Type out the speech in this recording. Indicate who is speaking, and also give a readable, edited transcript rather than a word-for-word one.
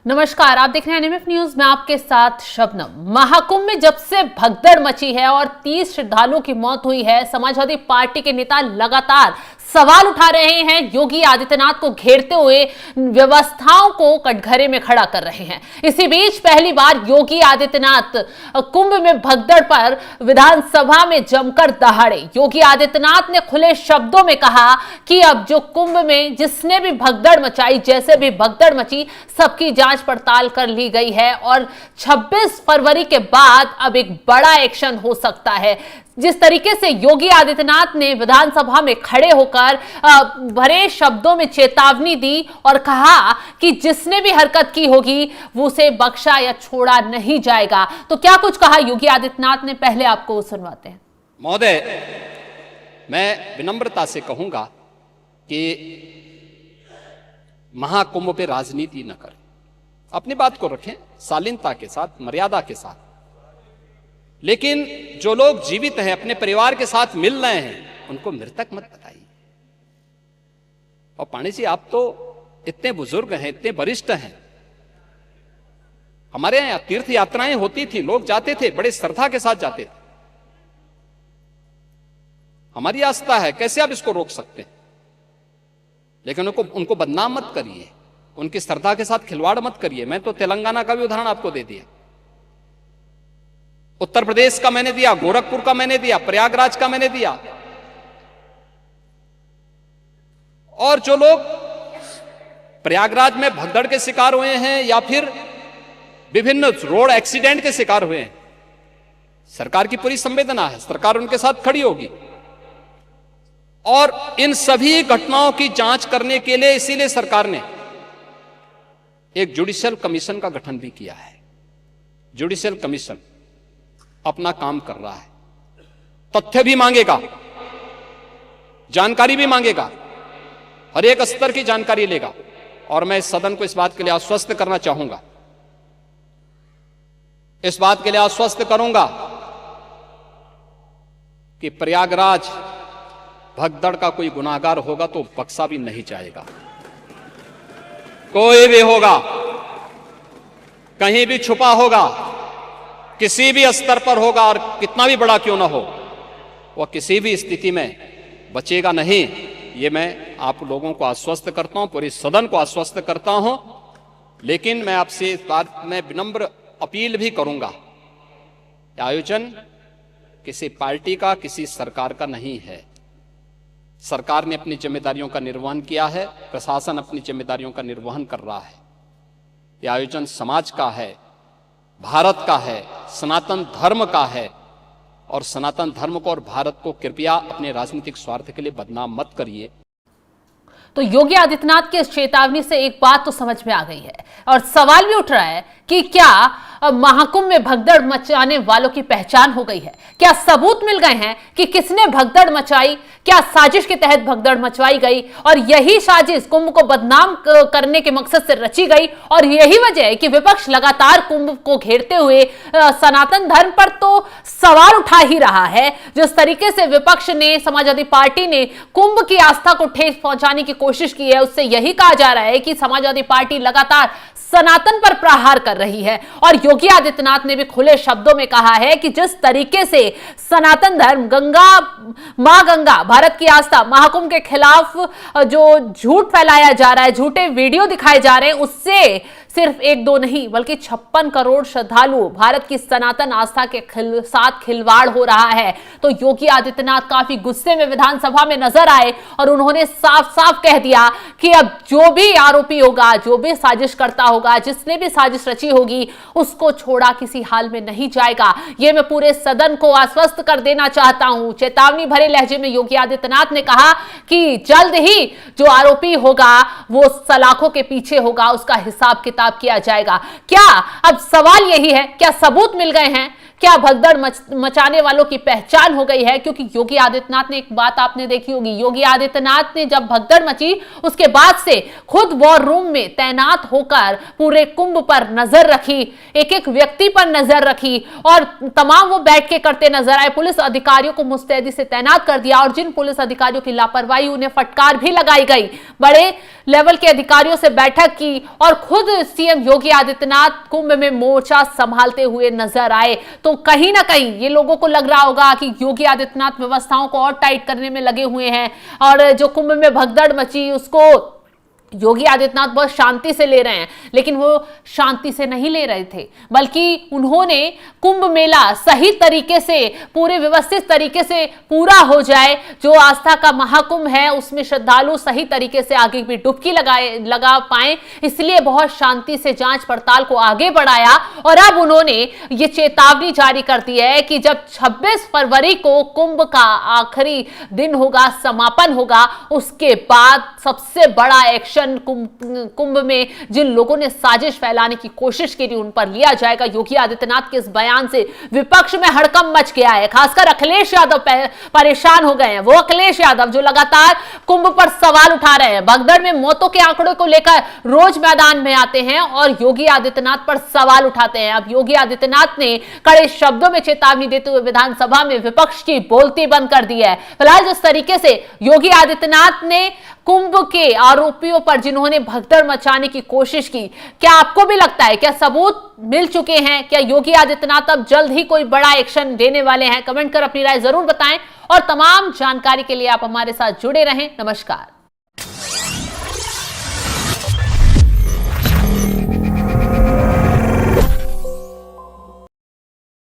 Speaker 1: नमस्कार, आप देख रहे हैं एनएमएफ न्यूज में आपके साथ शबनम। महाकुंभ में जब से भगदड़ मची है और 30 श्रद्धालुओं की मौत हुई है, समाजवादी पार्टी के नेता लगातार सवाल उठा रहे हैं। योगी आदित्यनाथ को घेरते हुए व्यवस्थाओं को कटघरे में खड़ा कर रहे हैं। इसी बीच पहली बार योगी आदित्यनाथ कुंभ में भगदड़ पर विधानसभा में जमकर दहाड़े। योगी आदित्यनाथ ने खुले शब्दों में कहा कि अब जो कुंभ में जिसने भी भगदड़ मचाई, जैसे भी भगदड़ मची, सबकी जांच पड़ताल कर ली गई है और 26 फरवरी के बाद अब एक बड़ा एक्शन हो सकता है। जिस तरीके से योगी आदित्यनाथ ने विधानसभा में खड़े होकर भरे शब्दों में चेतावनी दी और कहा कि जिसने भी हरकत की होगी वो उसे बख्शा या छोड़ा नहीं जाएगा। तो क्या कुछ कहा योगी आदित्यनाथ ने, पहले आपको सुनवाते हैं।
Speaker 2: महोदय, मैं विनम्रता से कहूंगा कि महाकुंभ पे राजनीति न करें, अपनी बात को रखें शालीनता के साथ, मर्यादा के साथ। लेकिन जो लोग जीवित हैं, अपने परिवार के साथ मिल रहे हैं, उनको मृतक मत बताइए। और पांडे जी, आप तो इतने बुजुर्ग हैं, इतने वरिष्ठ हैं। हमारे यहां तीर्थ यात्राएं होती थी, लोग जाते थे, बड़े श्रद्धा के साथ जाते थे। हमारी आस्था है, कैसे आप इसको रोक सकते हैं? लेकिन उनको बदनाम मत करिए, उनकी श्रद्धा के साथ खिलवाड़ मत करिए। मैं तो तेलंगाना का भी उदाहरण आपको दे दिया, उत्तर प्रदेश का मैंने दिया, गोरखपुर का मैंने दिया, प्रयागराज का मैंने दिया। और जो लोग प्रयागराज में भगदड़ के शिकार हुए हैं या फिर विभिन्न रोड एक्सीडेंट के शिकार हुए हैं, सरकार की पूरी संवेदना है, सरकार उनके साथ खड़ी होगी। और इन सभी घटनाओं की जांच करने के लिए इसीलिए सरकार ने एक जुडिशियल कमीशन का गठन भी किया है। जुडिशियल कमीशन अपना काम कर रहा है, तथ्य भी मांगेगा, जानकारी भी मांगेगा, हर एक स्तर की जानकारी लेगा। और मैं इस सदन को इस बात के लिए आश्वस्त करना चाहूंगा, इस बात के लिए आश्वस्त करूंगा कि प्रयागराज भगदड़ का कोई गुनाहगार होगा तो बख्शा भी नहीं जाएगा। कोई भी होगा, कहीं भी छुपा होगा, किसी भी स्तर पर होगा, और कितना भी बड़ा क्यों ना हो, वह किसी भी स्थिति में बचेगा नहीं। ये मैं आप लोगों को आश्वस्त करता हूं, पूरे सदन को आश्वस्त करता हूं। लेकिन मैं आपसे इस बात में विनम्र अपील भी करूंगा, आयोजन किसी पार्टी का, किसी सरकार का नहीं है। सरकार ने अपनी जिम्मेदारियों का निर्वहन किया है, प्रशासन अपनी जिम्मेदारियों का निर्वहन कर रहा है। यह आयोजन समाज का है, भारत का है, सनातन धर्म का है। और सनातन धर्म को और भारत को कृपया अपने राजनीतिक स्वार्थ के लिए बदनाम मत करिए।
Speaker 1: तो योगी आदित्यनाथ की इस चेतावनी से एक बात तो समझ में आ गई है और सवाल भी उठ रहा है कि क्या महाकुंभ में भगदड़ मचाने वालों की पहचान हो गई है? क्या सबूत मिल गए हैं कि किसने भगदड़ मचाई? क्या साजिश के तहत भगदड़ मचवाई गई और यही साजिश कुंभ को बदनाम करने के मकसद से रची गई? और यही वजह है कि विपक्ष लगातार कुंभ को घेरते हुए सनातन धर्म पर तो सवाल उठा ही रहा है। जिस तरीके से विपक्ष ने, समाजवादी पार्टी ने कुंभ की आस्था को ठेस पहुंचाने की कोशिश की है, उससे यही कहा जा रहा है कि समाजवादी पार्टी लगातार सनातन पर प्रहार कर रही है। और योगी आदित्यनाथ ने भी खुले शब्दों में कहा है कि जिस तरीके से सनातन धर्म, गंगा, मां गंगा, भारत की आस्था, महाकुंभ के खिलाफ जो झूठ फैलाया जा रहा है, झूठे वीडियो दिखाए जा रहे हैं, उससे सिर्फ एक दो नहीं बल्कि 56 करोड़ श्रद्धालु भारत की सनातन आस्था के साथ खिलवाड़ हो रहा है। तो योगी आदित्यनाथ काफी गुस्से में विधानसभा में नजर आए और उन्होंने साफ साफ कह दिया कि अब जो भी आरोपी होगा, जो भी साजिश करता होगा, जिसने भी साजिश रची होगी, उसको छोड़ा किसी हाल में नहीं जाएगा। यह मैं पूरे सदन को आश्वस्त कर देना चाहता हूं। चेतावनी भरे लहजे में योगी आदित्यनाथ ने कहा कि जल्द ही जो आरोपी होगा वो सलाखों के पीछे होगा, उसका हिसाब किताब किया जाएगा। क्या अब सवाल यही है, क्या सबूत मिल गए हैं क्या भगदड़ मचाने वालों की पहचान हो गई है? क्योंकि योगी आदित्यनाथ ने, एक बात आपने देखी होगी, योगी आदित्यनाथ ने जब भगदड़ मची उसके बाद से खुद वॉर रूम में तैनात होकर पूरे कुंभ पर नजर रखी, एक एक व्यक्ति पर नजर रखी और तमाम वो बैठ के करते नजर आए। पुलिस अधिकारियों को मुस्तैदी से तैनात कर दिया और जिन पुलिस अधिकारियों की लापरवाही उन्हें फटकार भी लगाई गई। बड़े लेवल के अधिकारियों से बैठक की और खुद सीएम योगी आदित्यनाथ कुंभ में मोर्चा संभालते हुए नजर आए। तो कहीं ना कहीं ये लोगों को लग रहा होगा कि योगी आदित्यनाथ व्यवस्थाओं को और टाइट करने में लगे हुए हैं और जो कुंभ में भगदड़ मची उसको योगी आदित्यनाथ बहुत शांति से ले रहे हैं, लेकिन वो शांति से नहीं ले रहे थे, बल्कि उन्होंने कुंभ मेला सही तरीके से, पूरे व्यवस्थित तरीके से पूरा हो जाए, जो आस्था का महाकुंभ है उसमें श्रद्धालु सही तरीके से आगे भी डुबकी लगा पाए, इसलिए बहुत शांति से जांच पड़ताल को आगे बढ़ाया। और अब उन्होंने ये चेतावनी जारी कर दी है कि जब 26 फरवरी को कुंभ का आखिरी दिन होगा, समापन होगा, उसके बाद सबसे बड़ा एक्शन कुंभ में जिन लोगों ने साजिश फैलाने की कोशिश की थी उन पर लिया जाएगा। योगी आदित्यनाथ के इस बयान से विपक्ष में हड़कंप मच गया है, खासकर अखिलेश यादव परेशान हो गए हैं। वो अखिलेश यादव जो लगातार कुंभ पर सवाल उठा रहे हैं, भगदड़ में मौतों के आंकड़ों को लेकर रोज मैदान में आते हैं और योगी आदित्यनाथ पर सवाल उठाते हैं। अब योगी आदित्यनाथ ने कड़े शब्दों में चेतावनी देते हुए विधानसभा में विपक्ष की बोलती बंद कर दी है। फिलहाल जिस तरीके से योगी आदित्यनाथ ने कुंभ के आरोपियों पर जिन्होंने भगदड़ मचाने की कोशिश की, क्या आपको भी लगता है, क्या सबूत मिल चुके हैं? क्या योगी आदित्यनाथ अब जल्द ही कोई बड़ा एक्शन देने वाले हैं? कमेंट कर अपनी राय जरूर बताएं और तमाम जानकारी के लिए आप हमारे साथ जुड़े रहें। नमस्कार।